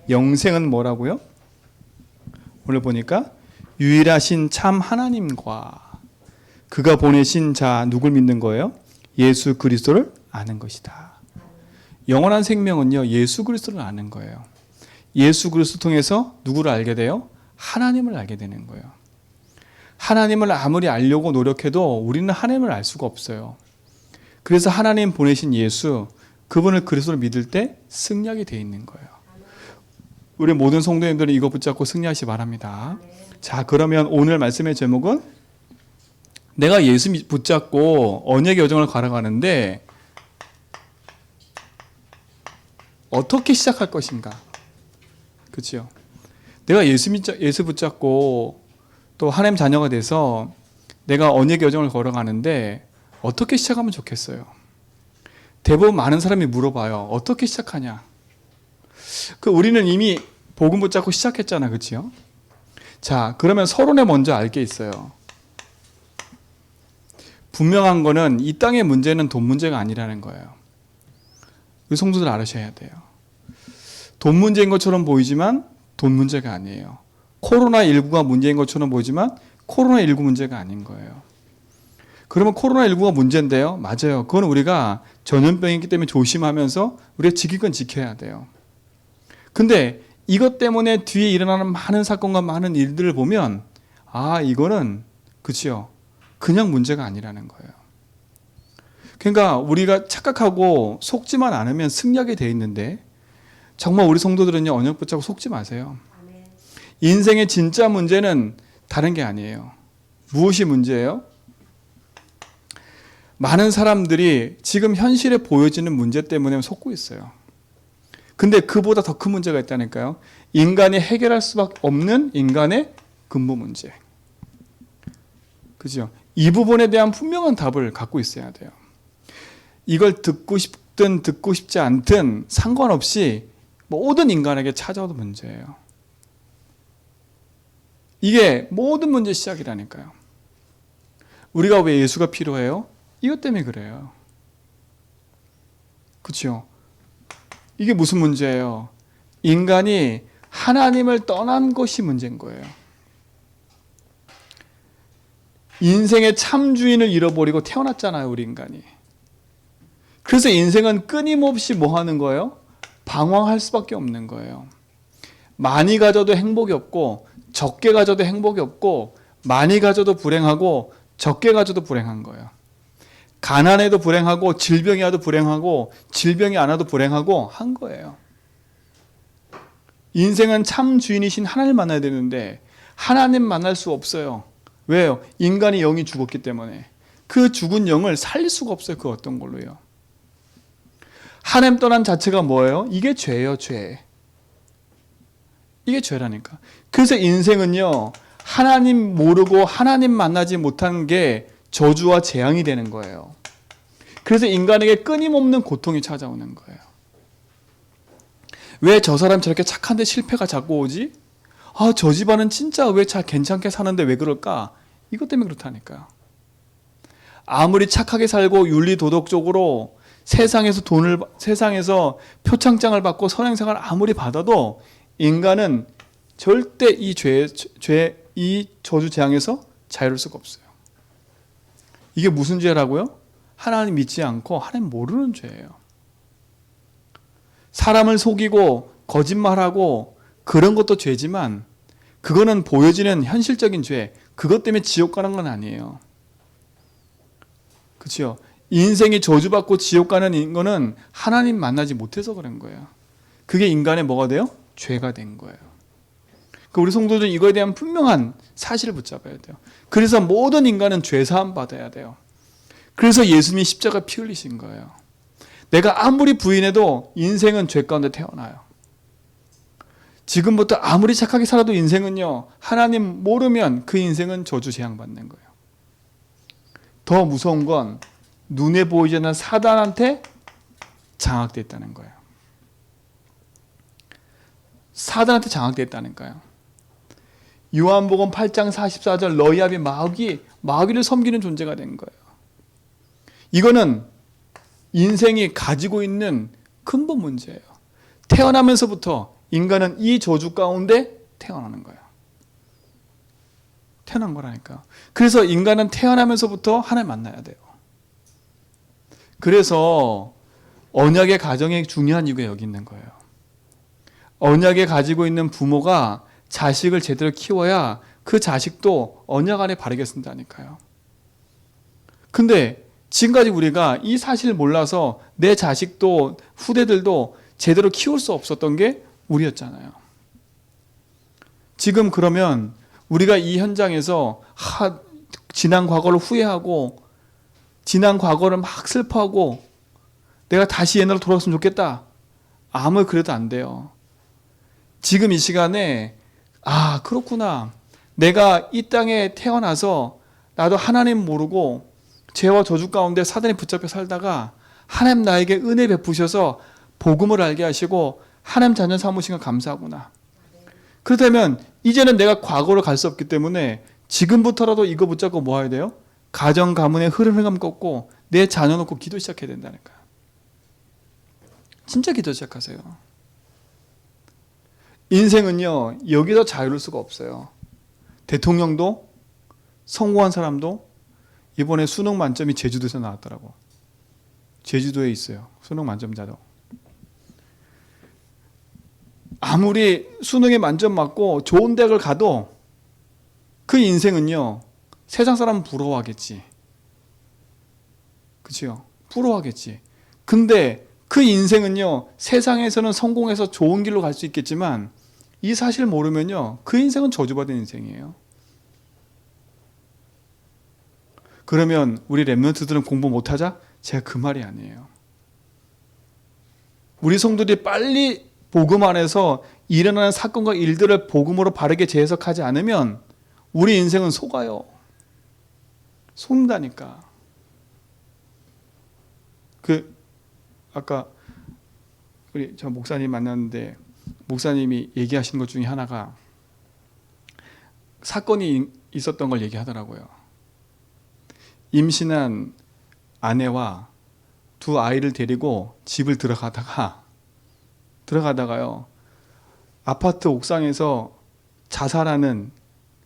영생은 뭐라고요? 오늘 보니까 유일하신 참 하나님과 그가 보내신 자 누굴 믿는 거예요? 예수 그리스도를 아는 것이다. 영원한 생명은요, 예수 그리스도를 아는 거예요. 예수 그리스도 통해서 누구를 알게 돼요? 하나님을 알게 되는 거예요. 하나님을 아무리 알려고 노력해도 우리는 하나님을 알 수가 없어요. 그래서 하나님 보내신 예수, 그분을 그리스도를 믿을 때 승리하게 돼 있는 거예요. 우리 모든 성도님들은 이거 붙잡고 승리하시 바랍니다. 자, 그러면 오늘 말씀의 제목은 내가 예수 붙잡고 언약의 여정을 걸어가는데 어떻게 시작할 것인가? 그렇죠? 내가 예수 붙잡고 또 하나님 자녀가 돼서 내가 언약의 여정을 걸어가는데 어떻게 시작하면 좋겠어요? 대부분 많은 사람이 물어봐요. 어떻게 시작하냐? 우리는 이미 복음 붙잡고 시작했잖아, 그렇죠? 자, 그러면 서론에 먼저 알 게 있어요. 분명한 거는 이 땅의 문제는 돈 문제가 아니라는 거예요. 우리 성도들 알으셔야 돼요. 돈 문제인 것처럼 보이지만 돈 문제가 아니에요. 코로나19가 문제인 것처럼 보이지만 코로나19 문제가 아닌 거예요. 그러면 코로나19가 문제인데요. 맞아요. 그건 우리가 전염병이기 때문에 조심하면서 우리가 지킬 건 지켜야 돼요. 근데 이것 때문에 뒤에 일어나는 많은 사건과 많은 일들을 보면 이거는 그치요. 그냥 문제가 아니라는 거예요. 그러니까 우리가 착각하고 속지만 않으면 승리하게 돼 있는데 정말 우리 성도들은요, 언약 붙잡고 속지 마세요. 인생의 진짜 문제는 다른 게 아니에요. 무엇이 문제예요? 많은 사람들이 지금 현실에 보여지는 문제 때문에 속고 있어요. 근데 그보다 더 큰 문제가 있다니까요. 인간이 해결할 수밖에 없는 인간의 근본 문제. 그죠? 이 부분에 대한 분명한 답을 갖고 있어야 돼요. 이걸 듣고 싶든 듣고 싶지 않든 상관없이 모든 인간에게 찾아오는 문제예요. 이게 모든 문제 시작이라니까요. 우리가 왜 예수가 필요해요? 이것 때문에 그래요. 그렇죠? 이게 무슨 문제예요? 인간이 하나님을 떠난 것이 문제인 거예요. 인생의 참 주인을 잃어버리고 태어났잖아요, 우리 인간이. 그래서 인생은 끊임없이 뭐 하는 거예요? 방황할 수밖에 없는 거예요. 많이 가져도 행복이 없고 적게 가져도 행복이 없고 많이 가져도 불행하고 적게 가져도 불행한 거예요. 가난해도 불행하고 질병이 와도 불행하고 질병이 안 와도 불행하고 한 거예요. 인생은 참 주인이신 하나님 만나야 되는데 하나님 만날 수 없어요. 왜요? 인간이 영이 죽었기 때문에. 그 죽은 영을 살릴 수가 없어요. 그 어떤 걸로요. 하나님 떠난 자체가 뭐예요? 이게 죄예요, 죄. 이게 죄라니까. 그래서 인생은요, 하나님 모르고 하나님 만나지 못한 게 저주와 재앙이 되는 거예요. 그래서 인간에게 끊임없는 고통이 찾아오는 거예요. 왜 저 사람 저렇게 착한데 실패가 자꾸 오지? 저 집안은 진짜 왜 잘 괜찮게 사는데 왜 그럴까? 이것 때문에 그렇다니까요. 아무리 착하게 살고 윤리 도덕적으로 세상에서 표창장을 받고 선행생활을 아무리 받아도 인간은 절대 이 저주 재앙에서 자유로울 수가 없어요. 이게 무슨 죄라고요? 하나님 믿지 않고 하나님 모르는 죄예요. 사람을 속이고 거짓말하고 그런 것도 죄지만 그거는 보여지는 현실적인 죄, 그것 때문에 지옥 가는 건 아니에요. 그렇죠? 인생이 저주받고 지옥 가는 거는 하나님 만나지 못해서 그런 거예요. 그게 인간의 뭐가 돼요? 죄가 된 거예요. 우리 성도들은 이거에 대한 분명한 사실을 붙잡아야 돼요. 그래서 모든 인간은 죄사함 받아야 돼요. 그래서 예수님이 십자가 피 흘리신 거예요. 내가 아무리 부인해도 인생은 죄 가운데 태어나요. 지금부터 아무리 착하게 살아도 인생은요, 하나님 모르면 그 인생은 저주 재앙 받는 거예요. 더 무서운 건 눈에 보이지 않는 사단한테 장악됐다는 거예요. 사단한테 장악됐다니까요. 요한복음 8장 44절 러이압이 마귀를 섬기는 존재가 된 거예요. 이거는 인생이 가지고 있는 근본 문제예요. 태어나면서부터 인간은 이 저주 가운데 태어나는 거예요. 태어난 거라니까. 그래서 인간은 태어나면서부터 하나님 만나야 돼요. 그래서 언약의 가정이 중요한 이유가 여기 있는 거예요. 언약에 가지고 있는 부모가 자식을 제대로 키워야 그 자식도 언약 안에 바르게 쓴다니까요. 근데 지금까지 우리가 이 사실을 몰라서 내 자식도 후대들도 제대로 키울 수 없었던 게 우리였잖아요. 지금 그러면 우리가 이 현장에서 지난 과거를 후회하고 지난 과거를 막 슬퍼하고 내가 다시 옛날로 돌아갔으면 좋겠다. 아무리 그래도 안 돼요. 지금 이 시간에 그렇구나. 내가 이 땅에 태어나서 나도 하나님 모르고 죄와 저주 가운데 사단에 붙잡혀 살다가 하나님 나에게 은혜 베푸셔서 복음을 알게 하시고 하나님 자녀 삼으신 걸 감사하구나. 그렇다면 이제는 내가 과거로 갈 수 없기 때문에 지금부터라도 이거 붙잡고 뭐 해야 돼요? 가정 가문의 흐름을 꺾고 내 자녀 놓고 기도 시작해야 된다니까요. 진짜 기도 시작하세요. 인생은요, 여기서 자유로울 수가 없어요. 대통령도 성공한 사람도 이번에 수능 만점이 제주도에서 나왔더라고. 제주도에 있어요. 수능 만점자도. 아무리 수능에 만점 맞고 좋은 대학을 가도 그 인생은요, 세상 사람은 부러워하겠지. 그치요? 부러워하겠지. 근데 그 인생은요, 세상에서는 성공해서 좋은 길로 갈 수 있겠지만 이 사실을 모르면요, 그 인생은 저주받은 인생이에요. 그러면 우리 랩런트들은 공부 못하자? 제가 그 말이 아니에요. 우리 성도들이 빨리 복음 안에서 일어나는 사건과 일들을 복음으로 바르게 재해석하지 않으면 우리 인생은 속아요. 속는다니까. 아까 저 목사님 만났는데 목사님이 얘기하신 것 중에 하나가 사건이 있었던 걸 얘기하더라고요. 임신한 아내와 두 아이를 데리고 집을 들어가다가요, 아파트 옥상에서 자살하는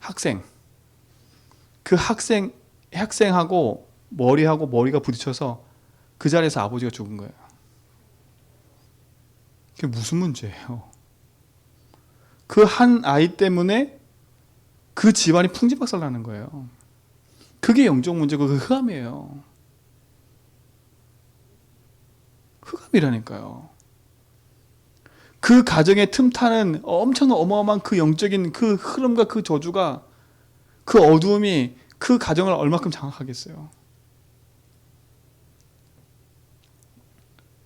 학생, 그 학생하고 머리가 부딪혀서 그 자리에서 아버지가 죽은 거예요. 그게 무슨 문제예요? 그 한 아이 때문에 그 집안이 풍지박살 나는 거예요. 그게 영적 문제고 그 흑암이에요. 흑암이라니까요. 그 가정에 틈타는 엄청 어마어마한 그 영적인 그 흐름과 그 저주가, 그 어두움이 그 가정을 얼마큼 장악하겠어요.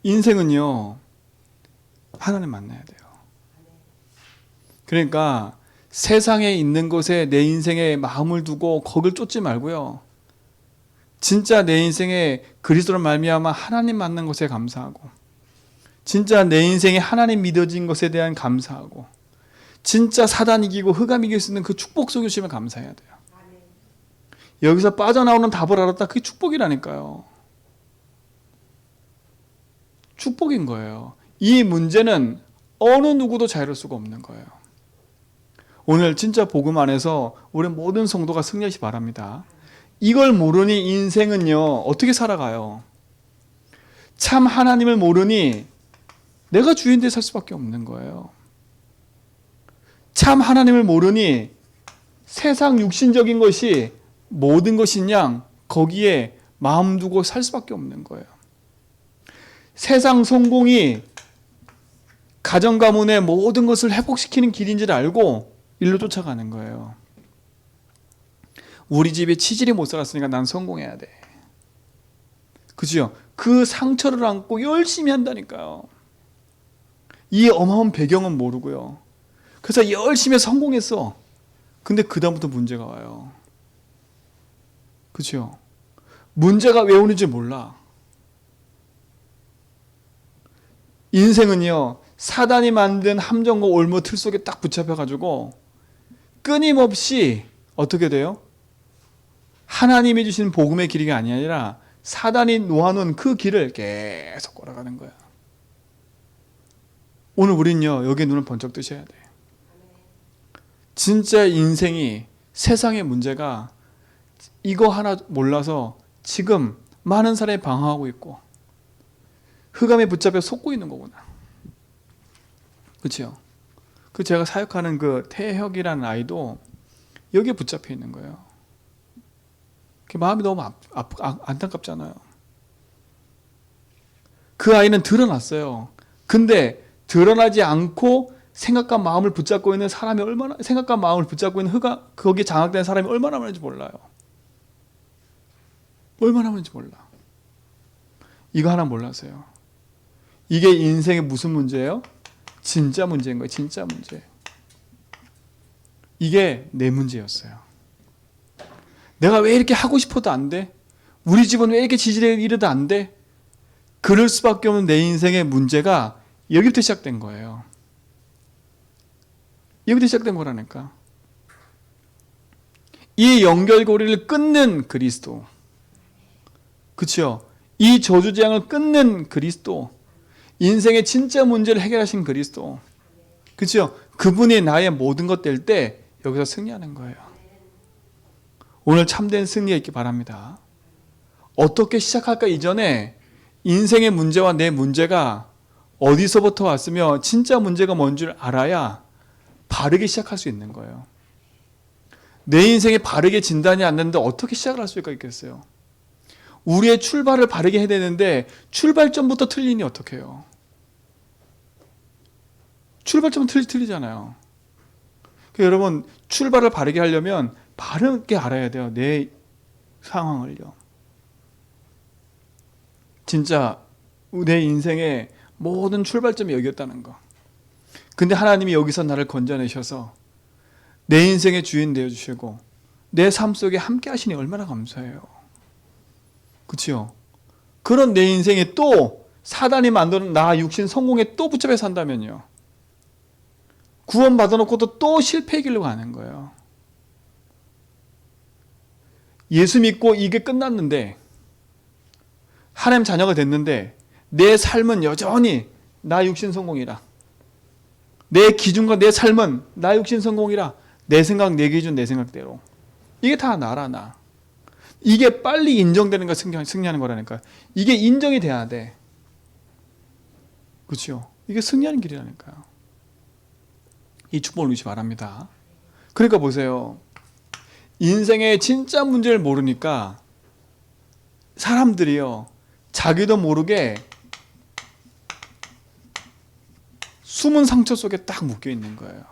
인생은요, 하나님 만나야 돼요. 그러니까 세상에 있는 것에 내 인생에 마음을 두고 거길 쫓지 말고요, 진짜 내 인생에 그리스도로 말미암아 하나님 만난 것에 감사하고, 진짜 내 인생에 하나님 믿어진 것에 대한 감사하고, 진짜 사단 이기고 흑암 이길 수 있는 그 축복 속에 주시면 감사해야 돼요. 여기서 빠져나오는 답을 알았다. 그게 축복이라니까요. 축복인 거예요. 이 문제는 어느 누구도 자유로울 수가 없는 거예요. 오늘 진짜 복음 안에서 우리 모든 성도가 승리하시 바랍니다. 이걸 모르니 인생은요, 어떻게 살아가요? 참 하나님을 모르니 내가 주인되어 살 수밖에 없는 거예요. 참 하나님을 모르니 세상 육신적인 것이 모든 것인 양 거기에 마음 두고 살 수밖에 없는 거예요. 세상 성공이 가정 가문의 모든 것을 회복시키는 길인 줄 알고 일로 쫓아가는 거예요. 우리 집에 치질이 못 살았으니까 난 성공해야 돼. 그죠? 그 상처를 안고 열심히 한다니까요. 이 어마어마한 배경은 모르고요. 그래서 열심히 성공했어. 근데 그 다음부터 문제가 와요. 그죠? 문제가 왜 오는지 몰라. 인생은요, 사단이 만든 함정과 올무 틀 속에 딱 붙잡혀가지고 끊임없이 어떻게 돼요? 하나님이 주신 복음의 길이 아니라 사단이 놓아놓은 그 길을 계속 걸어가는 거야. 오늘 우린요, 여기에 눈을 번쩍 뜨셔야 돼요. 진짜 인생이, 세상의 문제가 이거 하나 몰라서 지금 많은 사람이 방황하고 있고 흑암에 붙잡혀 속고 있는 거구나. 그렇죠? 그 제가 사역하는 그 태혁이라는 아이도 여기에 붙잡혀 있는 거예요. 마음이 너무 안타깝잖아요. 그 아이는 드러났어요. 근데 드러나지 않고 생각과 마음을 붙잡고 있는 사람이 얼마나, 생각과 마음을 붙잡고 있는 거기에 장악된 사람이 얼마나 많은지 몰라요. 얼마나 많은지 몰라. 이거 하나 몰라서요. 이게 인생의 무슨 문제예요? 진짜 문제인 거예요. 진짜 문제. 이게 내 문제였어요. 내가 왜 이렇게 하고 싶어도 안 돼? 우리 집은 왜 이렇게 지지력이 이래도 안 돼? 그럴 수밖에 없는 내 인생의 문제가 여기부터 시작된 거예요. 여기부터 시작된 거라니까. 이 연결고리를 끊는 그리스도. 그렇죠? 이 저주재앙을 끊는 그리스도. 인생의 진짜 문제를 해결하신 그리스도. 그렇죠? 그분이 나의 모든 것 될 때 여기서 승리하는 거예요. 오늘 참된 승리가 있기 바랍니다. 어떻게 시작할까 이전에 인생의 문제와 내 문제가 어디서부터 왔으며 진짜 문제가 뭔 줄 알아야 바르게 시작할 수 있는 거예요. 내 인생에 바르게 진단이 안 되는데 어떻게 시작을 할 수가 있겠어요? 우리의 출발을 바르게 해야 되는데 출발점부터 틀리니 어떡해요? 출발점은 틀리잖아요. 그러니까 여러분, 출발을 바르게 하려면 바르게 알아야 돼요. 내 상황을요. 진짜 내 인생의 모든 출발점이 여기였다는 거. 근데 하나님이 여기서 나를 건져내셔서 내 인생의 주인 되어주시고 내 삶 속에 함께 하시니 얼마나 감사해요. 그렇죠? 그런 내 인생에 또 사단이 만드는 나 육신 성공에 또 붙잡혀 산다면요. 구원 받아놓고도 또 실패의 길로 가는 거예요. 예수 믿고 이게 끝났는데 하나님 자녀가 됐는데 내 삶은 여전히 나 육신 성공이라. 내 기준과 내 삶은 나 육신 성공이라. 내 생각, 내 기준, 내 생각대로. 이게 다 나라 나. 이게 빨리 인정되는 거 승리하는 거라니까요. 이게 인정이 돼야 돼. 그렇죠? 이게 승리하는 길이라니까요. 이 축복을 누리시 바랍니다. 그러니까 보세요. 인생의 진짜 문제를 모르니까 사람들이요, 자기도 모르게 숨은 상처 속에 딱 묶여 있는 거예요.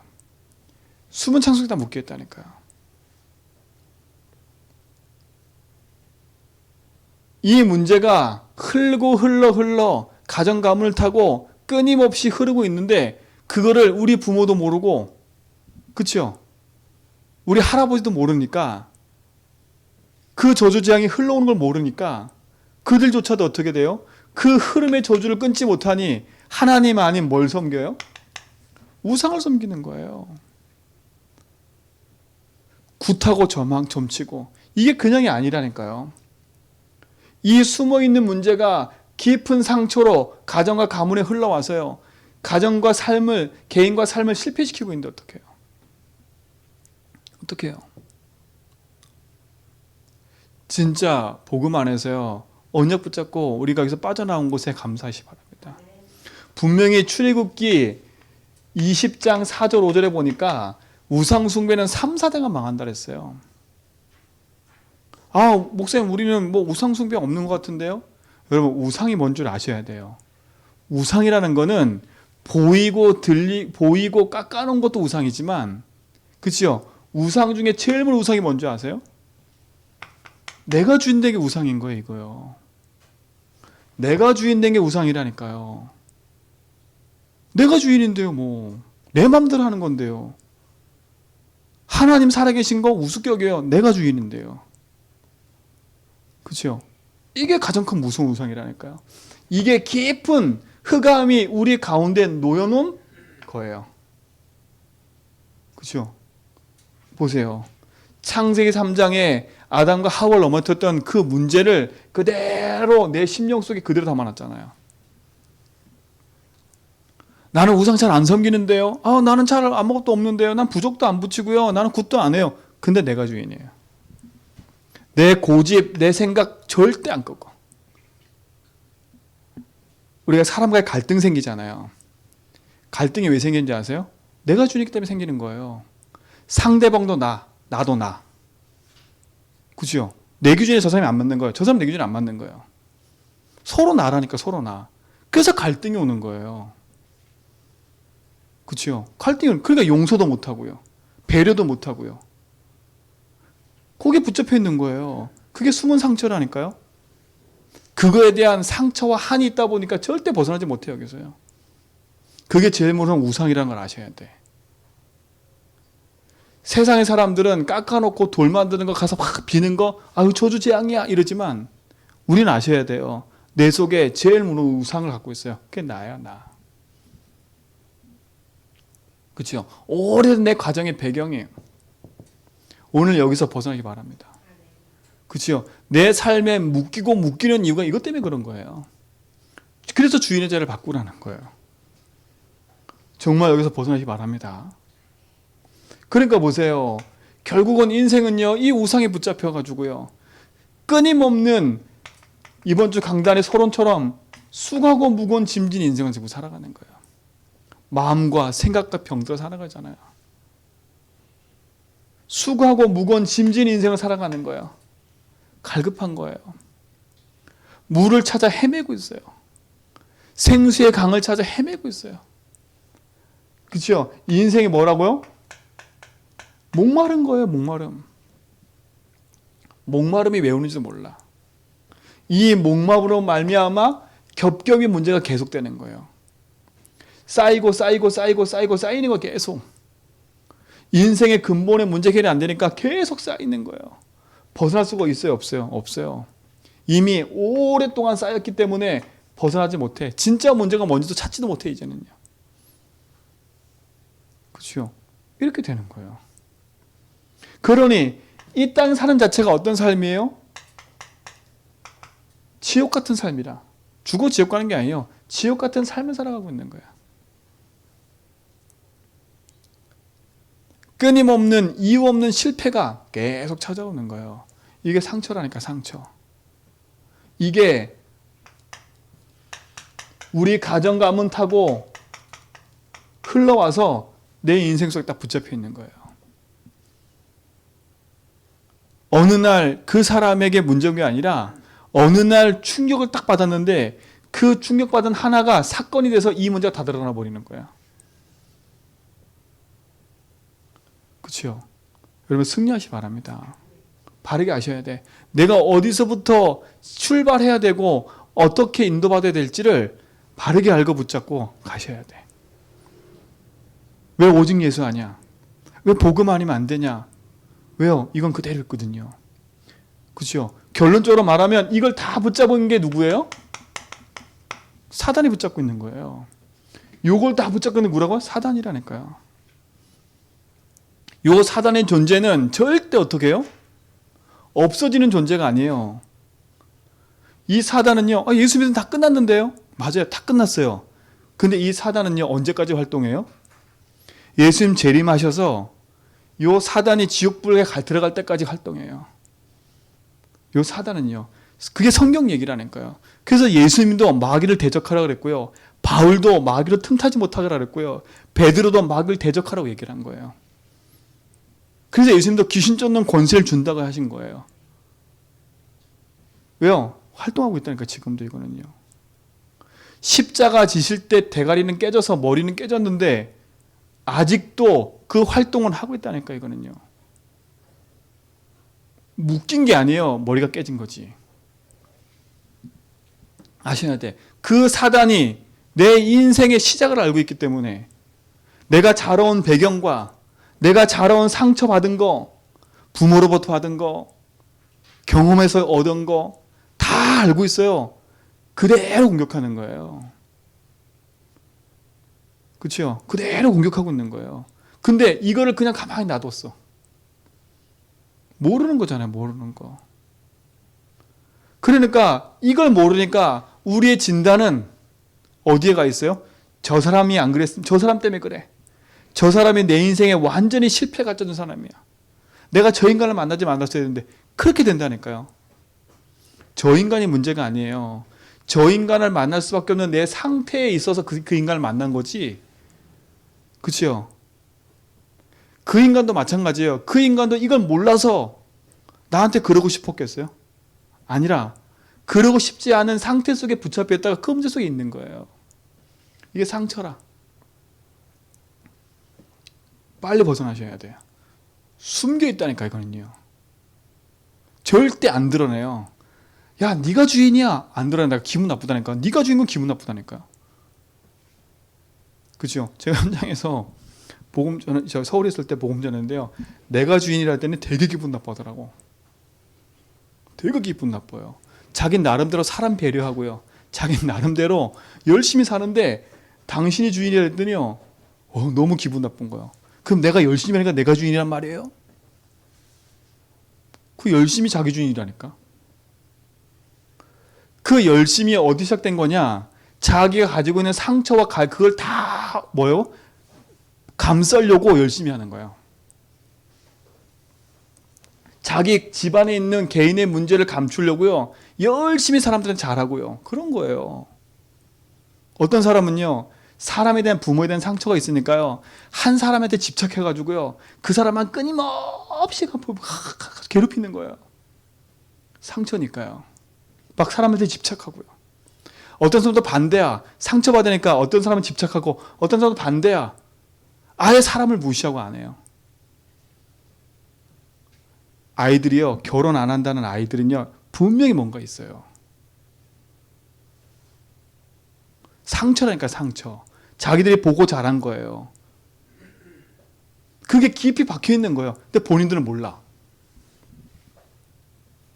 숨은 창 속에 다 묶여 있다니까요. 이 문제가 흘러 가정 가문을 타고 끊임없이 흐르고 있는데 그거를 우리 부모도 모르고, 그렇죠? 우리 할아버지도 모르니까, 그 저주재앙이 흘러오는 걸 모르니까 그들조차도 어떻게 돼요? 그 흐름의 저주를 끊지 못하니 하나님 아닌 뭘 섬겨요? 우상을 섬기는 거예요. 굿하고 점치고. 이게 그냥이 아니라니까요. 이 숨어있는 문제가 깊은 상처로 가정과 가문에 흘러와서요, 가정과 삶을, 개인과 삶을 실패시키고 있는데 어떡해요? 어떡해요? 진짜 복음 안에서요, 언약 붙잡고 우리가 여기서 빠져나온 곳에 감사하시 바랍니다. 분명히 출애굽기 20장 4절 5절에 보니까 우상 숭배는 3, 4대가 망한다 그랬어요. 아, 목사님, 우리는 뭐 우상 숭배 없는 것 같은데요? 여러분, 우상이 뭔 줄 아셔야 돼요. 우상이라는 거는 보이고 깎아놓은 것도 우상이지만, 그치요? 우상 중에 제일 큰 우상이 뭔지 아세요? 내가 주인 된 게 우상인 거예요, 이거요. 내가 주인 된 게 우상이라니까요. 내가 주인인데요, 뭐. 내 맘대로 하는 건데요. 하나님 살아계신 거 우습격이에요. 내가 주인인데요. 그렇죠? 이게 가장 큰 무서운 우상이라니까요. 이게 깊은 흑암이 우리 가운데 놓여놓은 거예요. 그렇죠? 보세요. 창세기 3장에 아담과 하와를 넘어뜨렸던 그 문제를 그대로 내 심령 속에 그대로 담아놨잖아요. 나는 우상 잘 안 섬기는데요. 나는 잘 아무것도 없는데요. 난 부적도 안 붙이고요. 나는 굿도 안 해요. 근데 내가 주인이에요. 내 고집, 내 생각 절대 안 꺾어. 우리가 사람과의 갈등 생기잖아요. 갈등이 왜 생기는지 아세요? 내가 주인이기 때문에 생기는 거예요. 상대방도 나도 나. 그죠? 내 기준에 저 사람이 안 맞는 거예요. 저 사람 내 기준에 안 맞는 거예요. 서로 나라니까 서로 나. 그래서 갈등이 오는 거예요. 그렇죠? 갈등은 그러니까 용서도 못 하고요. 배려도 못 하고요. 거기에 붙잡혀 있는 거예요. 그게 숨은 상처라니까요. 그거에 대한 상처와 한이 있다 보니까 절대 벗어나지 못해요. 여기서요. 그게 제일 무서운 우상이라는 걸 아셔야 돼. 세상의 사람들은 깎아놓고 돌 만드는 거 가서 막 비는 거 아유 저주재앙이야 이러지만 우리는 아셔야 돼요. 내 속에 제일 무서운 우상을 갖고 있어요. 그게 나야 나. 그렇죠? 오래된 내 과정의 배경이에요. 오늘 여기서 벗어나기 바랍니다. 그렇죠? 내 삶에 묶이는 이유가 이것 때문에 그런 거예요. 그래서 주인의 자를 바꾸라는 거예요. 정말 여기서 벗어나기 바랍니다. 그러니까 보세요. 결국은 인생은요, 이 우상에 붙잡혀가지고요, 끊임없는 이번 주 강단의 서론처럼 쑥하고 무거운 짐진 인생을 지고 살아가는 거예요. 마음과 생각과 병들어 살아가잖아요. 쑥하고 무거운 짐진 인생을 살아가는 거예요. 갈급한 거예요. 물을 찾아 헤매고 있어요. 생수의 강을 찾아 헤매고 있어요. 그렇죠? 이 인생이 뭐라고요? 목마른 거예요. 목마름. 목마름이 왜 오는지도 몰라. 이 목마름으로 말미암아 겹겹이 문제가 계속되는 거예요. 쌓이고 쌓이는 거 계속. 인생의 근본의 문제 해결이 안 되니까 계속 쌓이는 거예요. 벗어날 수가 있어요? 없어요? 없어요. 이미 오랫동안 쌓였기 때문에 벗어나지 못해. 진짜 문제가 뭔지도 찾지도 못해 이제는요. 그렇죠? 이렇게 되는 거예요. 그러니 이 땅 사는 자체가 어떤 삶이에요? 지옥 같은 삶이라. 죽어 지옥 가는 게 아니에요. 지옥 같은 삶을 살아가고 있는 거야. 끊임없는 이유 없는 실패가 계속 찾아오는 거예요. 이게 상처라니까 상처. 이게 우리 가정 가문 타고 흘러와서 내 인생 속에 딱 붙잡혀 있는 거예요. 어느 날 그 사람에게 문제가 아니라 어느 날 충격을 딱 받았는데 그 충격받은 하나가 사건이 돼서 이 문제가 다 드러나 버리는 거야. 그렇죠? 여러분 승리하시 바랍니다. 바르게 아셔야 돼. 내가 어디서부터 출발해야 되고 어떻게 인도받아야 될지를 바르게 알고 붙잡고 가셔야 돼. 왜 오직 예수 아니야? 왜 복음 아니면 안 되냐? 왜요? 이건 그대로 있거든요. 그렇죠? 결론적으로 말하면 이걸 다 붙잡은 게 누구예요? 사단이 붙잡고 있는 거예요. 요걸 다 붙잡고 있는 누구라고요? 사단이라니까요. 요 사단의 존재는 절대 어떻게 해요? 없어지는 존재가 아니에요. 이 사단은요, 예수 믿으면 다 끝났는데요? 맞아요. 다 끝났어요. 근데 이 사단은요, 언제까지 활동해요? 예수님 재림하셔서 요 사단이 지옥불에 들어갈 때까지 활동해요. 요 사단은요. 그게 성경 얘기라니까요. 그래서 예수님도 마귀를 대적하라고 그랬고요. 바울도 마귀로 틈타지 못하라 그랬고요. 베드로도 마귀를 대적하라고 얘기를 한 거예요. 그래서 예수님도 귀신 쫓는 권세를 준다고 하신 거예요. 왜요? 활동하고 있다니까 지금도 이거는요. 십자가 지실 때 대가리는 깨져서 머리는 깨졌는데 아직도 그 활동을 하고 있다니까 이거는요. 묶인 게 아니에요. 머리가 깨진 거지. 아셔야 돼. 그 사단이 내 인생의 시작을 알고 있기 때문에 내가 자라온 배경과 내가 자라온 상처받은 거, 부모로부터 받은 거, 경험에서 얻은 거 다 알고 있어요. 그대로 공격하는 거예요. 그렇죠? 그대로 공격하고 있는 거예요. 근데 이거를 그냥 가만히 놔뒀어. 모르는 거잖아요. 모르는 거. 그러니까 이걸 모르니까 우리의 진단은 어디에 가 있어요? 저 사람이 안 그랬으면 저 사람 때문에 그래. 저 사람이 내 인생에 완전히 실패가 쩌는 사람이야. 내가 저 인간을 만나지 말았어야 되는데 그렇게 된다니까요. 저 인간이 문제가 아니에요. 저 인간을 만날 수밖에 없는 내 상태에 있어서 그 인간을 만난 거지. 그렇죠? 그 인간도 마찬가지예요. 그 인간도 이걸 몰라서 나한테 그러고 싶었겠어요? 아니라 그러고 싶지 않은 상태 속에 붙잡혀 있다가 그 문제 속에 있는 거예요. 이게 상처라. 빨리 벗어나셔야 돼요. 숨겨 있다니까 이거는요. 절대 안 드러내요. 야, 네가 주인이야. 안 드러낸다. 기분 나쁘다니까. 네가 주인 건 기분 나쁘다니까. 그죠? 제가 현장에서 저는 서울에 있을 때 복음 전했는데요. 내가 주인이라 할 때는 되게 기분 나쁘더라고. 되게 기분 나빠요. 자기 나름대로 사람 배려하고요. 자기 나름대로 열심히 사는데 당신이 주인이라 했더니요. 너무 기분 나쁜 거예요. 그럼 내가 열심히 하니까 내가 주인이란 말이에요? 그 열심히 자기 주인이라니까. 그 열심이 어디 시작된 거냐? 자기가 가지고 있는 상처와 그걸 다 뭐요? 감싸려고 열심히 하는 거예요. 자기 집안에 있는 개인의 문제를 감추려고요. 열심히 사람들은 잘하고요. 그런 거예요. 어떤 사람은요. 사람에 대한 부모에 대한 상처가 있으니까요. 한 사람한테 집착해가지고요. 그 사람만 끊임없이 괴롭히는 거예요. 상처니까요. 막 사람한테 집착하고요. 어떤 사람도 반대야. 상처받으니까 어떤 사람은 집착하고 어떤 사람도 반대야. 아예 사람을 무시하고 안 해요. 아이들이요. 결혼 안 한다는 아이들은요. 분명히 뭔가 있어요. 상처라니까 상처. 자기들이 보고 자란 거예요. 그게 깊이 박혀 있는 거예요. 근데 본인들은 몰라.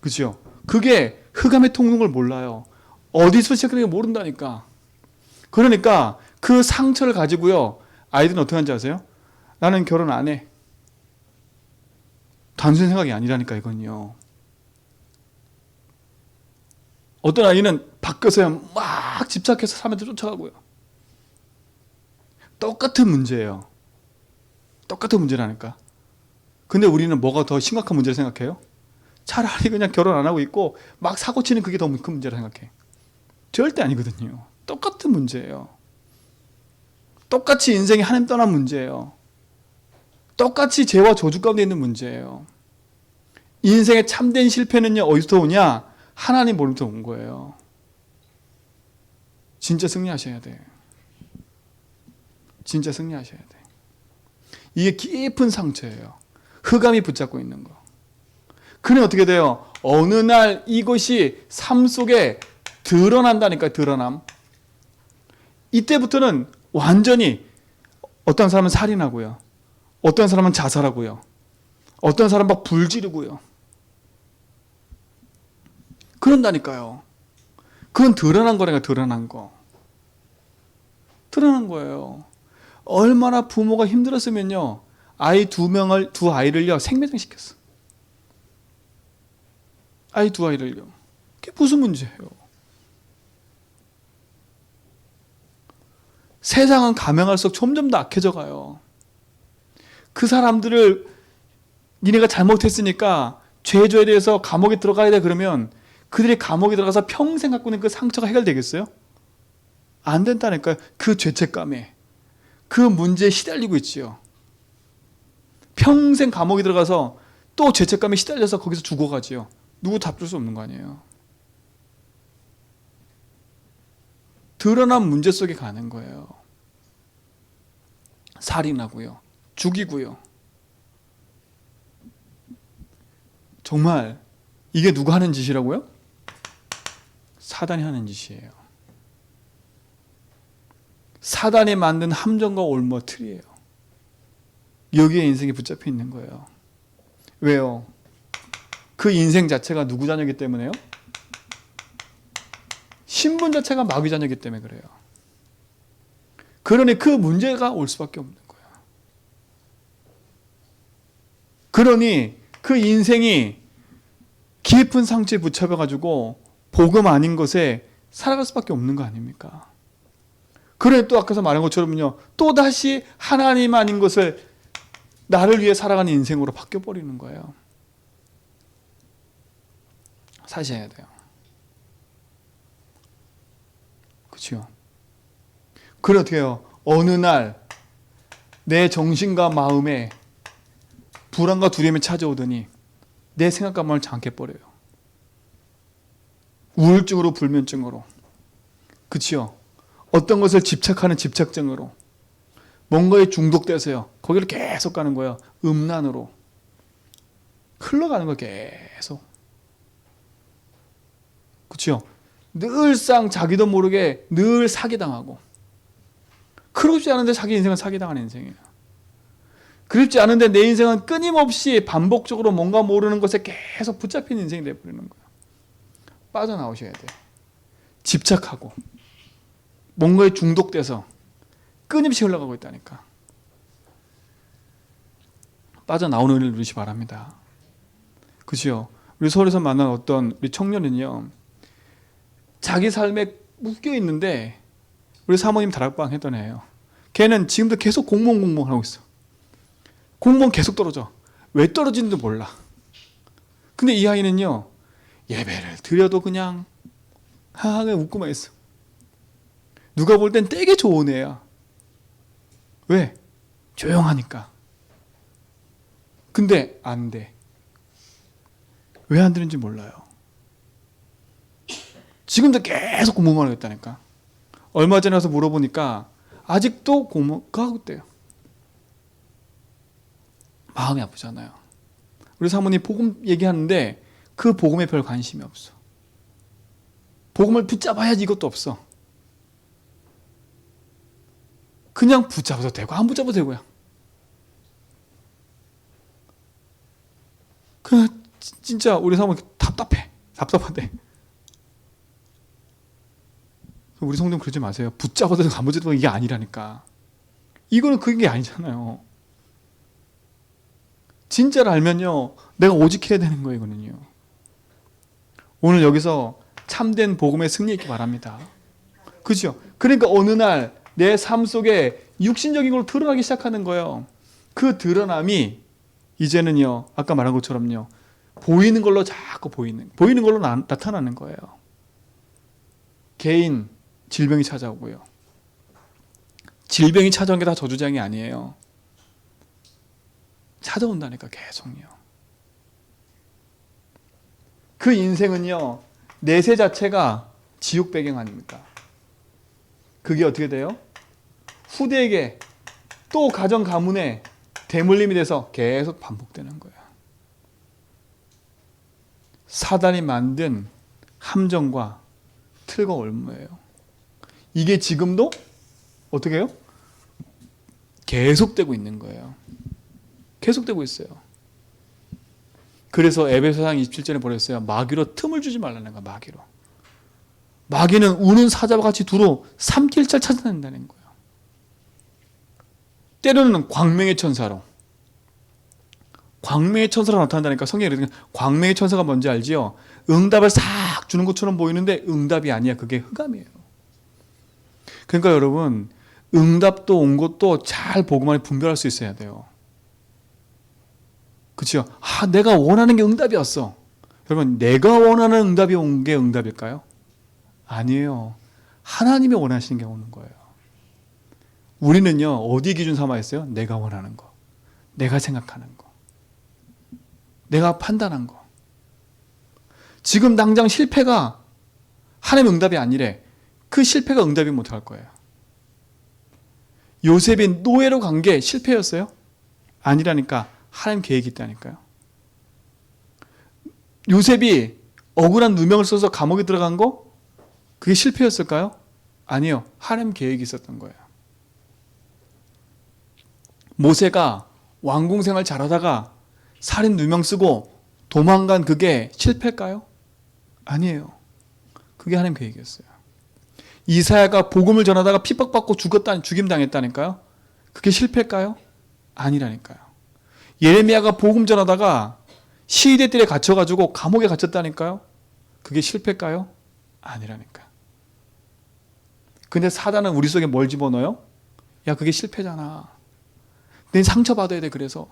그죠? 그게 흑암의 통로인 걸 몰라요. 어디서 시작되는지 모른다니까. 그러니까 그 상처를 가지고요. 아이들은 어떻게 하는지 아세요? 나는 결혼 안 해. 단순히 생각이 아니라니까 이건요. 어떤 아이는 바뀌어서야 막 집착해서 사람한테 쫓아가고요. 똑같은 문제예요. 똑같은 문제라니까. 근데 우리는 뭐가 더 심각한 문제를 생각해요? 차라리 그냥 결혼 안 하고 있고 막 사고 치는 그게 더 큰 문제라 생각해. 절대 아니거든요. 똑같은 문제예요. 똑같이 인생이 하나님 떠난 문제예요. 똑같이 죄와 저주 가운데 있는 문제예요. 인생의 참된 실패는요. 어디서 오냐? 하나님 보로부터 온 거예요. 진짜 승리하셔야 돼. 진짜 승리하셔야 돼. 이게 깊은 상처예요. 흑암이 붙잡고 있는 거. 그래 어떻게 돼요? 어느 날 이것이 삶 속에 드러난다니까. 드러남. 이때부터는 완전히 어떤 사람은 살인하고요. 어떤 사람은 자살하고요. 어떤 사람은 막 불지르고요. 그런다니까요. 그건 드러난 거라니까. 드러난 거. 드러난 거예요. 얼마나 부모가 힘들었으면요. 아이 두 아이를요. 생매장 시켰어. 아이 두 아이를요. 그게 무슨 문제예요? 세상은 가면할수록 점점 더 악해져 가요. 그 사람들을 니네가 잘못했으니까 죄에 대해서 감옥에 들어가야 돼 그러면 그들이 감옥에 들어가서 평생 갖고 있는 그 상처가 해결되겠어요? 안 된다니까요. 그 죄책감에. 그 문제에 시달리고 있지요. 평생 감옥에 들어가서 또 죄책감에 시달려서 거기서 죽어가지요. 누구 답줄 수 없는 거 아니에요. 드러난 문제 속에 가는 거예요. 살인하고요. 죽이고요. 정말 이게 누가 하는 짓이라고요? 사단이 하는 짓이에요. 사단이 만든 함정과 올무 틀이에요. 여기에 인생이 붙잡혀 있는 거예요. 왜요? 그 인생 자체가 누구 자녀이기 때문에요? 신분 자체가 마귀 자녀이기 때문에 그래요. 그러니 그 문제가 올 수밖에 없는 거예요. 그러니 그 인생이 깊은 상처에 붙잡혀가지고 복음 아닌 것에 살아갈 수밖에 없는 거 아닙니까? 그래 또 아까서 말한 것처럼요. 또다시 하나님 아닌 것을 나를 위해 살아가는 인생으로 바뀌어버리는 거예요. 사셔야 돼요. 그렇죠? 그래 어떻게 해요? 어느 날 내 정신과 마음에 불안과 두려움이 찾아오더니 내 생각과 마음을 장악해버려요. 우울증으로 불면증으로. 그치요? 어떤 것을 집착하는 집착증으로. 뭔가에 중독돼서요. 거기를 계속 가는 거예요. 음란으로. 흘러가는 거예요. 계속. 그치요? 늘상 자기도 모르게 늘 사기당하고. 그렇지 않은데 자기 인생은 사기당하는 인생이에요. 그렇지 않은데 내 인생은 끊임없이 반복적으로 뭔가 모르는 것에 계속 붙잡힌 인생이 되어버리는 거예요. 빠져나오셔야 돼요. 집착하고 뭔가에 중독돼서 끊임없이 흘러가고 있다니까. 빠져나오는 일을 누리시 바랍니다. 그렇죠? 우리 서울에서 만난 어떤 우리 청년은요. 자기 삶에 묶여 있는데 우리 사모님 다락방 했던 애예요. 걔는 지금도 계속 공무원 하고 있어. 공무원 계속 떨어져. 왜 떨어지는지 몰라. 근데 이 아이는요. 예배를 드려도 그냥 그냥 웃고만 있어. 누가 볼 땐 되게 좋은 애야. 왜? 조용하니까. 근데 안 돼. 왜 안 되는지 몰라요. 지금도 계속 공무원 하고 있다니까. 얼마 전에 와서 물어보니까 아직도 공무원 하고 있대요. 마음이 아프잖아요. 우리 사모님 복음 얘기하는데 그 복음에 별 관심이 없어. 복음을 붙잡아야지 이것도 없어. 그냥 붙잡아도 되고 안 붙잡아도 되고요. 그 진짜 우리 사모님 답답한데. 우리 성도님 그러지 마세요. 붙잡아도 되고 안 붙잡아도 되고 이게 아니라니까. 이거는 그게 아니잖아요. 진짜를 알면요. 내가 오직 해야 되는 거예요. 이거는요. 오늘 여기서 참된 복음의 승리 있기 바랍니다. 그죠? 그러니까 어느 날 내 삶 속에 육신적인 걸로 드러나기 시작하는 거예요. 그 드러남이 이제는요. 아까 말한 것처럼요. 보이는 걸로 자꾸 보이는 걸로 나타나는 거예요. 개인 질병이 찾아오고요. 질병이 찾아온 게 다 저주장이 아니에요. 찾아온다니까 계속요. 그 인생은요. 내세 자체가 지옥 배경 아닙니까? 그게 어떻게 돼요? 후대에게 또 가정 가문에 대물림이 돼서 계속 반복되는 거예요. 사단이 만든 함정과 틀과 올무예요. 이게 지금도 어떻게 해요? 계속되고 있는 거예요. 계속되고 있어요. 그래서 에베소상 27절에 보냈어요. 마귀로 틈을 주지 말라는 거야. 마귀는 우는 사자와 같이 두루 삼킬 잘 찾아낸다는 거예요. 때로는 광명의 천사로. 광명의 천사로 나타난다니까. 성경에 이르는 광명의 천사가 뭔지 알지요? 응답을 싹 주는 것처럼 보이는데 응답이 아니야. 그게 흑암이에요. 그러니까 여러분 응답도 온 것도 잘 보고만 분별할 수 있어야 돼요. 그렇죠? 내가 원하는 게 응답이었어. 여러분 내가 원하는 응답이 온 게 응답일까요? 아니에요. 하나님이 원하시는 게 오는 거예요. 우리는요 어디 기준 삼아 있어요? 내가 원하는 거, 내가 생각하는 거, 내가 판단한 거. 지금 당장 실패가 하나님의 응답이 아니래. 그 실패가 응답이 못할 거예요. 요셉이 노예로 간 게 실패였어요? 아니라니까. 하나님 계획이 있다니까요. 요셉이 억울한 누명을 써서 감옥에 들어간 거? 그게 실패였을까요? 아니요. 하나님 계획이 있었던 거예요. 모세가 왕궁 생활 잘하다가 살인 누명 쓰고 도망간 그게 실패일까요? 아니에요. 그게 하나님 계획이었어요. 이사야가 복음을 전하다가 핍박받고 죽임당했다니까요. 그게 실패일까요? 아니라니까요. 예레미야가 복음 전하다가 시위대 뜰에 갇혀가지고 감옥에 갇혔다니까요. 그게 실패일까요? 아니라니까요. 근데 사단은 우리 속에 뭘 집어넣어요? 야, 그게 실패잖아. 내 상처받아야 돼, 그래서.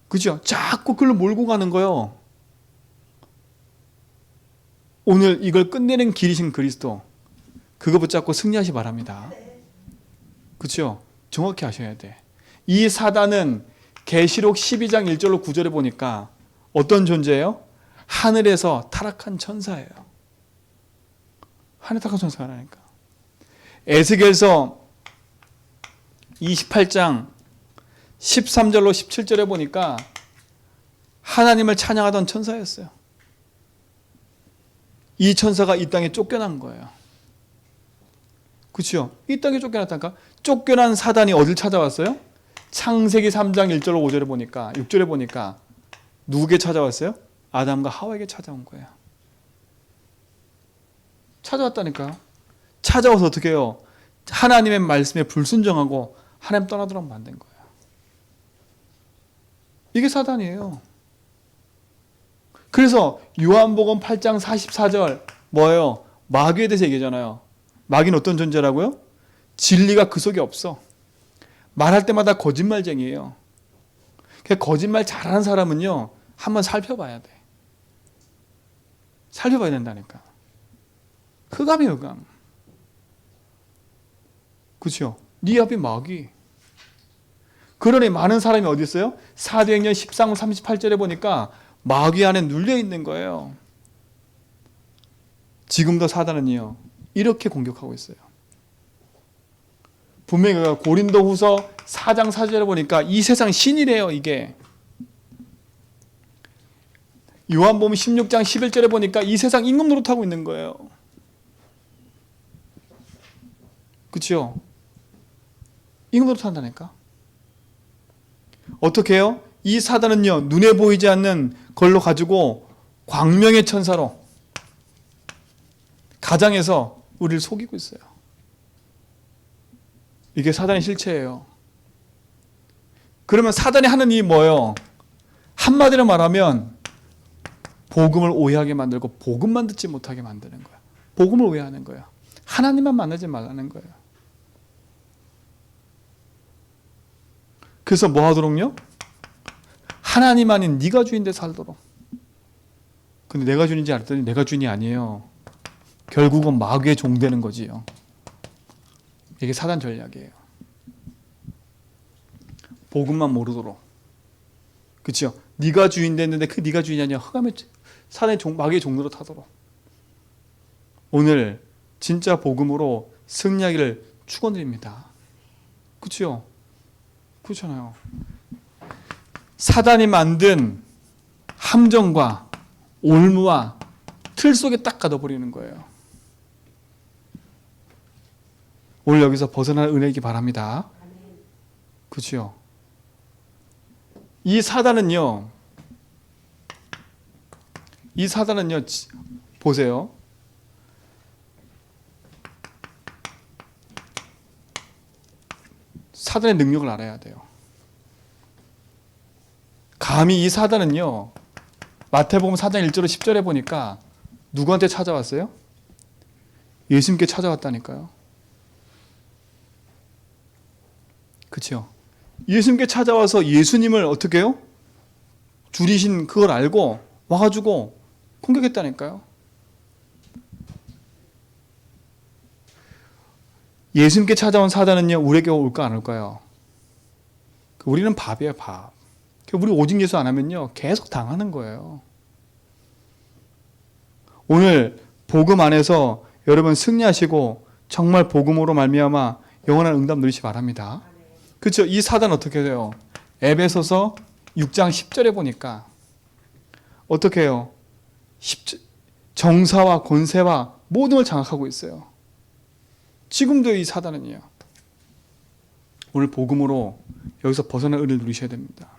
그죠? 자꾸 그걸 몰고 가는 거예요. 오늘 이걸 끝내는 길이신 그리스도. 그거 붙잡고 승리하시 바랍니다. 그렇죠? 정확히 하셔야 돼. 이 사단은 계시록 12장 1절로 9절에 보니까 어떤 존재예요? 하늘에서 타락한 천사예요. 하늘에 타락한 천사라니까. 에스겔서 28장 13절로 17절에 보니까 하나님을 찬양하던 천사였어요. 이 천사가 이 땅에 쫓겨난 거예요. 그렇죠? 이 땅에 쫓겨났다니까. 쫓겨난 사단이 어딜 찾아왔어요? 창세기 3장 1절로 5절에 보니까 6절에 보니까 누구에게 찾아왔어요? 아담과 하와에게 찾아온 거예요. 찾아왔다니까요. 찾아와서 어떻게 해요? 하나님의 말씀에 불순종하고 하나님 떠나도록 만든 거예요. 이게 사단이에요. 그래서 요한복음 8장 44절 뭐예요? 마귀에 대해서 얘기하잖아요. 마귀는 어떤 존재라고요? 진리가 그 속에 없어. 말할 때마다 거짓말쟁이에요. 거짓말 잘하는 사람은요, 한번 살펴봐야 돼. 살펴봐야 된다니까. 흑암이에요, 흑암. 그렇죠? 네 앞이 마귀. 그러니 많은 사람이 어디 있어요? 사도행전 13장 38절에 보니까 마귀 안에 눌려 있는 거예요. 지금도 사단은요, 이렇게 공격하고 있어요. 분명히 고린도후서 4장 4절에 보니까 이 세상 신이래요, 이게. 요한복음 16장 11절에 보니까 이 세상 임금 노릇하고 있는 거예요. 그렇죠? 임금 노릇한다니까. 어떻게 해요? 이 사단은요, 눈에 보이지 않는 걸로 가지고 광명의 천사로 가장해서 우리를 속이고 있어요. 이게 사단의 실체예요. 그러면 사단이 하는 일이 뭐예요? 한마디로 말하면 복음을 오해하게 만들고 복음만 듣지 못하게 만드는 거야. 복음을 오해하는 거야. 하나님만 만나지 말라는 거예요. 그래서 뭐 하도록요? 하나님 아닌 네가 주인데 살도록. 근데 내가 주인인지 알았더니 내가 주인이 아니에요. 결국은 마귀의 종 되는 거지요. 이게 사단 전략이에요. 복음만 모르도록. 그렇죠? 네가 주인 됐는데 그 네가 주인이 아니야. 흑암의 사단의 종, 마귀의 종로로 타도록. 오늘 진짜 복음으로 승리하기를 축원드립니다. 그렇죠? 그렇잖아요. 사단이 만든 함정과 올무와 틀 속에 딱 가둬버리는 거예요. 오늘 여기서 벗어날 은혜이기 바랍니다. 그렇죠? 이 사단은요, 보세요. 사단의 능력을 알아야 돼요. 감히 이 사단은요, 마태복음 4장 1절로 10절에 보니까 누구한테 찾아왔어요? 예수님께 찾아왔다니까요. 그렇죠? 예수님께 찾아와서 예수님을 어떻게 해요? 줄이신 그걸 알고 와가지고 공격했다니까요. 예수님께 찾아온 사단은요, 우리에게 올까 안 올까요? 우리는 밥이에요, 밥. 우리 오직 예수 안 하면요, 계속 당하는 거예요. 오늘 복음 안에서 여러분 승리하시고 정말 복음으로 말미암아 영원한 응답 누리시 바랍니다. 그렇죠? 이 사단 어떻게 돼요? 에베소서 6장 10절에 보니까 어떻게 해요? 정사와 권세와 모든 걸 장악하고 있어요. 지금도 이 사단은요. 오늘 복음으로 여기서 벗어날 은혜를 누리셔야 됩니다.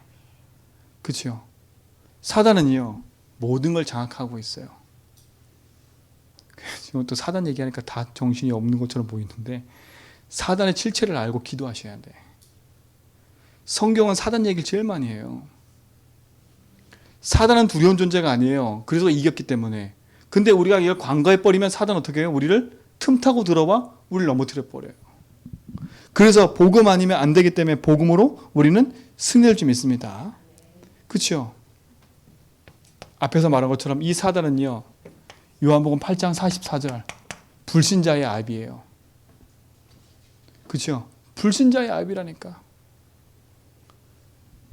그렇죠? 사단은요, 모든 걸 장악하고 있어요. 지금 또 사단 얘기하니까 다 정신이 없는 것처럼 보이는데 사단의 실체를 알고 기도하셔야 돼. 성경은 사단 얘기를 제일 많이 해요. 사단은 두려운 존재가 아니에요. 그래서 이겼기 때문에. 근데 우리가 이걸 관가해버리면 사단 어떻게 해요? 우리를 틈타고 들어와 우리를 넘어뜨려 버려요. 그래서 복음 아니면 안 되기 때문에 복음으로 우리는 승리를 좀 믿습니다. 그렇죠? 앞에서 말한 것처럼 이 사단은요, 요한복음 8장 44절 불신자의 압이에요. 그렇죠? 불신자의 압이라니까.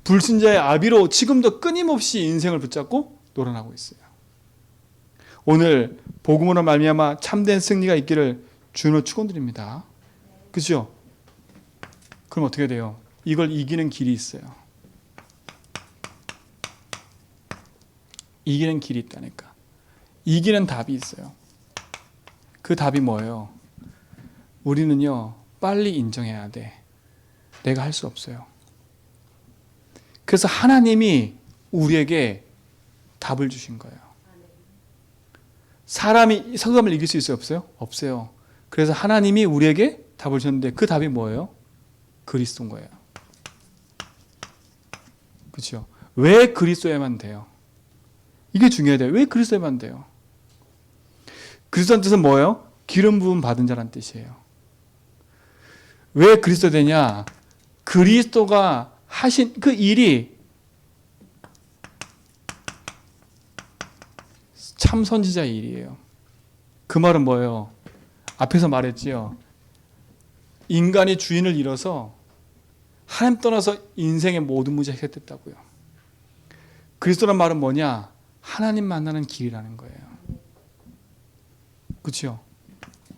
불신자의 압이로 지금도 끊임없이 인생을 붙잡고 놀아나고 있어요. 오늘 복음으로 말미암아 참된 승리가 있기를 주님을 축원드립니다. 그렇죠? 그럼 어떻게 돼요? 이걸 이기는 길이 있어요. 이기는 길이 있다니까. 이기는 답이 있어요. 그 답이 뭐예요? 우리는요, 빨리 인정해야 돼. 내가 할 수 없어요. 그래서 하나님이 우리에게 답을 주신 거예요. 사람이 서감을 이길 수 있어요? 없어요? 없어요. 그래서 하나님이 우리에게 답을 줬는데 그 답이 뭐예요? 그리스도인 거예요. 그렇죠? 왜 그리스도에만 돼요? 이게 중요해요. 왜 그리스도에만 돼요? 그리스도란 뜻은 뭐예요? 기름 부음 받은 자란 뜻이에요. 왜 그리스도 되냐? 그리스도가 하신 그 일이 참 선지자의 일이에요. 그 말은 뭐예요? 앞에서 말했지요. 인간이 주인을 잃어서 하나님 떠나서 인생의 모든 문제가 해결됐다고요. 그리스도란 말은 뭐냐? 하나님 만나는 길이라는 거예요. 그렇죠?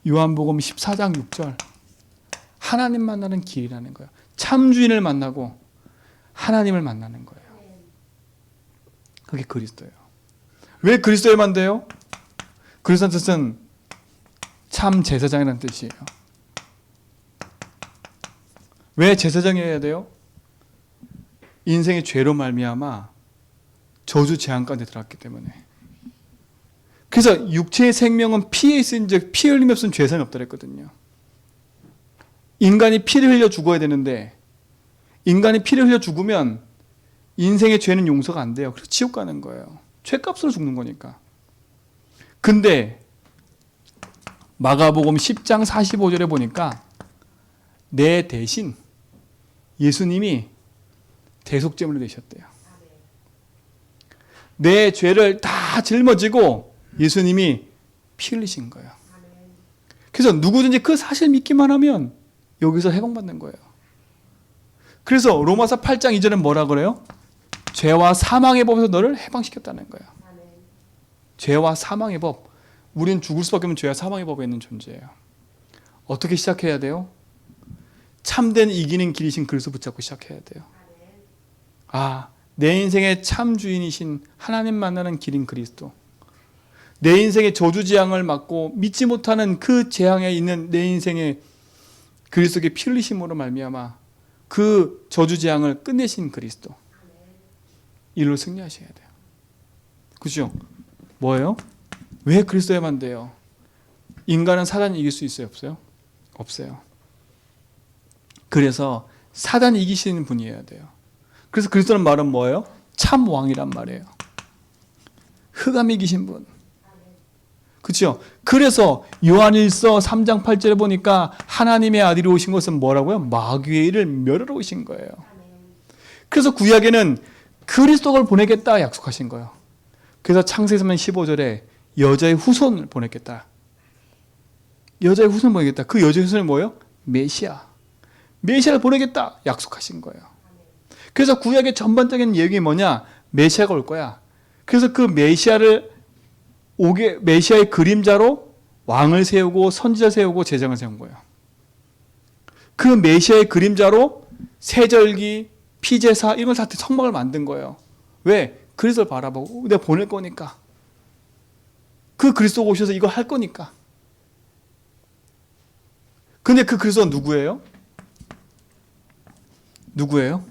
요한복음 14장 6절 하나님 만나는 길이라는 거예요. 참 주인을 만나고 하나님을 만나는 거예요. 그게 그리스도예요. 왜 그리스도에만 돼요? 그리스도의 뜻은 참 제사장이라는 뜻이에요. 왜 제사장이어야 돼요? 인생의 죄로 말미암아 저주 재앙 가운데 들어갔기 때문에. 그래서 육체의 생명은 피에 있은즉 피 흘림이 없으면 죄사함이 없다 그랬거든요. 인간이 피를 흘려 죽어야 되는데 인간이 피를 흘려 죽으면 인생의 죄는 용서가 안 돼요. 그래서 지옥 가는 거예요. 죄값으로 죽는 거니까. 근데 마가복음 10장 45절에 보니까 내 대신 예수님이 대속제물로 되셨대요. 내 죄를 다 짊어지고 예수님이 피 흘리신 거예요. 그래서 누구든지 그 사실 믿기만 하면 여기서 해방받는 거예요. 그래서 로마서 8장 2절은 뭐라 그래요? 죄와 사망의 법에서 너를 해방시켰다는 거예요. 죄와 사망의 법. 우린 죽을 수밖에 없는 죄와 사망의 법에 있는 존재예요. 어떻게 시작해야 돼요? 참된 이기는 길이신 그리스도 붙잡고 시작해야 돼요. 내 인생의 참 주인이신 하나님 만나는 길인 그리스도. 내 인생의 저주재앙을 막고 믿지 못하는 그 재앙에 있는 내 인생의 그리스도의 피 흘리심으로 말미암아 그 저주재앙을 끝내신 그리스도. 일로 승리하셔야 돼요. 그죠? 뭐예요? 왜 그리스도에만 돼요? 인간은 사단이 이길 수 있어요? 없어요? 없어요. 그래서 사단이 이기시는 분이어야 돼요. 그래서 그리스도는 말은 뭐예요? 참 왕이란 말이에요. 흑암이 이기신 분. 그렇죠? 그래서 요한일서 3장 8절에 보니까 하나님의 아들이 오신 것은 뭐라고요? 마귀의 일을 멸하러 오신 거예요. 그래서 구약에는 그리스도를 보내겠다 약속하신 거예요. 그래서 창세기서는 15절에 여자의 후손을 보내겠다. 여자의 후손을 보내겠다. 그 여자의 후손이 뭐예요? 메시아. 메시아를 보내겠다 약속하신 거예요. 그래서 구약의 전반적인 얘기 뭐냐? 메시아가 올 거야. 그래서 그 메시아의 그림자로 왕을 세우고 선지자 세우고 제장을 세운 거예요. 그 메시아의 그림자로 세절기, 피제사 이런 걸 다 성막을 만든 거예요. 왜? 그리스도를 바라보고 내가 보낼 거니까. 그 그리스도가 오셔서 이거 할 거니까. 근데 그 그리스도가 누구예요? 누구예요?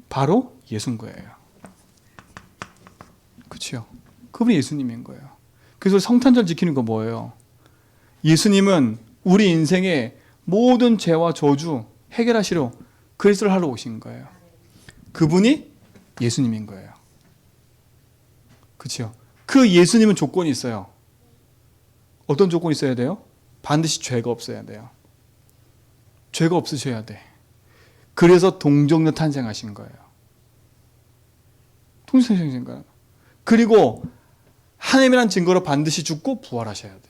바로 예수인 거예요. 그렇죠? 그분이 예수님인 거예요. 그래서 성탄절 지키는 거 뭐예요? 예수님은 우리 인생의 모든 죄와 저주 해결하시러 그리스도를 하러 오신 거예요. 그분이 예수님인 거예요. 그렇죠? 그 예수님은 조건이 있어요. 어떤 조건이 있어야 돼요? 반드시 죄가 없어야 돼요. 죄가 없으셔야 돼. 그래서 동정녀 탄생하신 거예요. 탄생하신 거예요. 그리고 하나님이라는 증거로 반드시 죽고 부활하셔야 돼.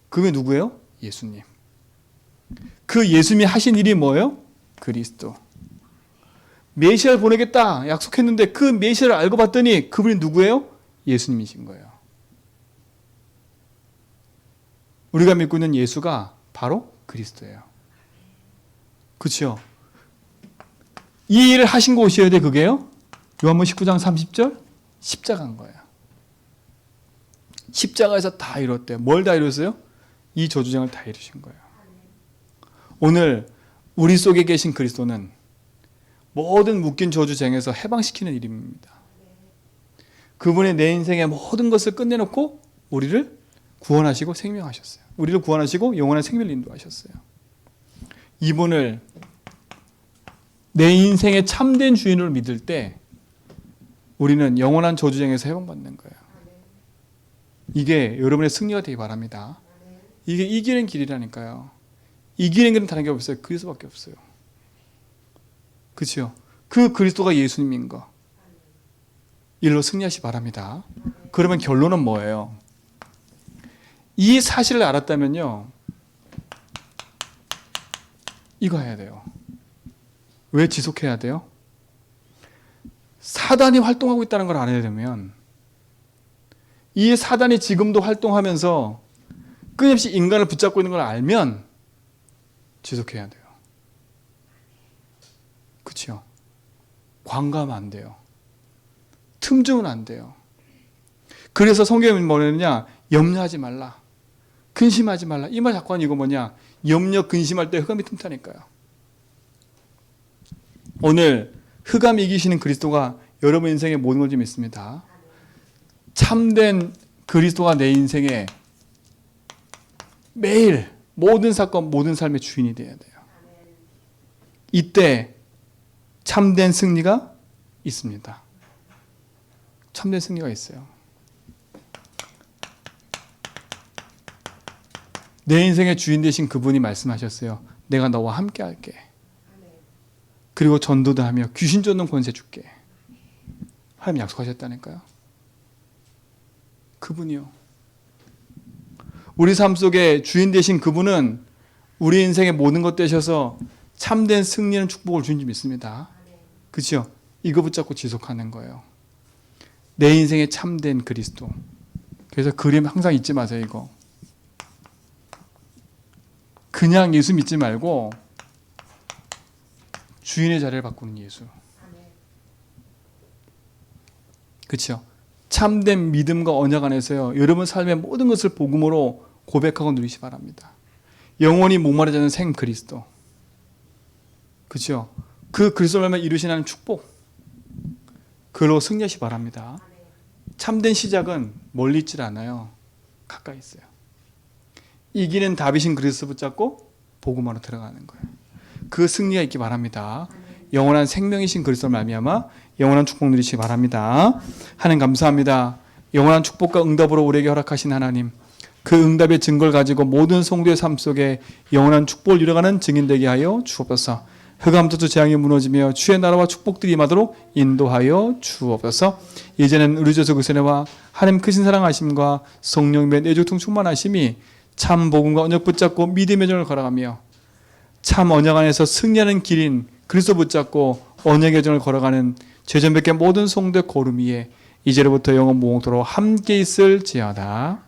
그게 누구예요? 예수님. 그 예수님이 하신 일이 뭐예요? 그리스도. 메시아를 보내겠다 약속했는데 그 메시아를 알고 봤더니 그분이 누구예요? 예수님이신 거예요. 우리가 믿고 있는 예수가 바로 그리스도예요. 그렇죠? 이 일을 하신 거 오셔야 돼. 그게요? 요한복음 19장 30절 십자가인 거예요. 십자가에서 다 이뤘대요. 뭘 다 이뤘어요? 이 저주쟁을 다 이루신 거예요. 오늘 우리 속에 계신 그리스도는 모든 묶인 저주쟁에서 해방시키는 이름입니다. 그분의 내 인생의 모든 것을 끝내놓고 우리를 구원하시고 생명하셨어요. 우리를 구원하시고 영원한 생명을 인도하셨어요. 이분을 내 인생의 참된 주인으로 믿을 때 우리는 영원한 저주쟁에서 해방받는 거예요. 이게 여러분의 승리가 되기 바랍니다. 이게 이기는 길이라니까요. 이기는 길은 다른 게 없어요. 그리스도밖에 없어요. 그렇죠? 그 그리스도가 예수님인 거. 일로 승리하시 바랍니다. 그러면 결론은 뭐예요? 이 사실을 알았다면요. 이거 해야 돼요. 왜 지속해야 돼요? 사단이 활동하고 있다는 걸 알아야 되면 이 사단이 지금도 활동하면서 끊임없이 인간을 붙잡고 있는 걸 알면 지속해야 돼요. 그렇죠? 관가하면 안 돼요. 틈주면 안 돼요. 그래서 성경이 뭐냐냐? 염려하지 말라. 근심하지 말라. 이 말 자꾸 하는 이거 뭐냐? 염려, 근심할 때 흑암이 틈타니까요. 오늘 흑암 이기시는 그리스도가 여러분 인생의 모든 걸 좀 있습니다. 참된 그리스도가 내 인생에 매일 모든 사건, 모든 삶의 주인이 되어야 돼요. 이때 참된 승리가 있습니다. 참된 승리가 있어요. 내 인생의 주인 되신 그분이 말씀하셨어요. 내가 너와 함께 할게. 그리고 전도도 하며 귀신 쫓는 권세 줄게. 하나님 약속하셨다니까요. 그분이요. 우리 삶 속에 주인 되신 그분은 우리 인생의 모든 것 되셔서 참된 승리는 축복을 주는 줄 믿습니다. 그렇죠? 이거 붙잡고 지속하는 거예요. 내 인생의 참된 그리스도. 그래서 그림 항상 잊지 마세요. 이거. 그냥 예수 믿지 말고 주인의 자리를 바꾸는 예수. 그렇죠? 참된 믿음과 언약 안에서요. 여러분 삶의 모든 것을 복음으로 고백하고 누리시 바랍니다. 영원히 목마르지 않는 생 그리스도. 그렇죠? 그 그리스도를 이루시는 축복. 그로 승리하시 바랍니다. 참된 시작은 멀리 있질 않아요. 가까이 있어요. 이기는 다윗인 그리스도 붙잡고 복음으로 들어가는 거예요. 그 승리가 있기 바랍니다. 영원한 생명이신 그리스도를 말미암아 영원한 축복 누리시기 바랍니다. 하나님 감사합니다. 영원한 축복과 응답으로 우리에게 허락하신 하나님, 그 응답의 증거를 가지고 모든 성도의 삶 속에 영원한 축복을 이뤄가는 증인되게 하여 주옵소서. 흑암도도 재앙이 무너지며 주의 나라와 축복들이 임하도록 인도하여 주옵소서. 이제는 우리 주 예수 그리스도와 하나님 크신 사랑하심과 성령의 내주통 충만하심이 참 복음과 언약 붙잡고 믿음의 정을 걸어가며 참 언약 안에서 승리하는 길인 그리스도 붙잡고 언약의 정을 걸어가는 죄전백의 모든 성도의 고름 위에 이제로부터 영원 무궁토록 함께 있을지어다.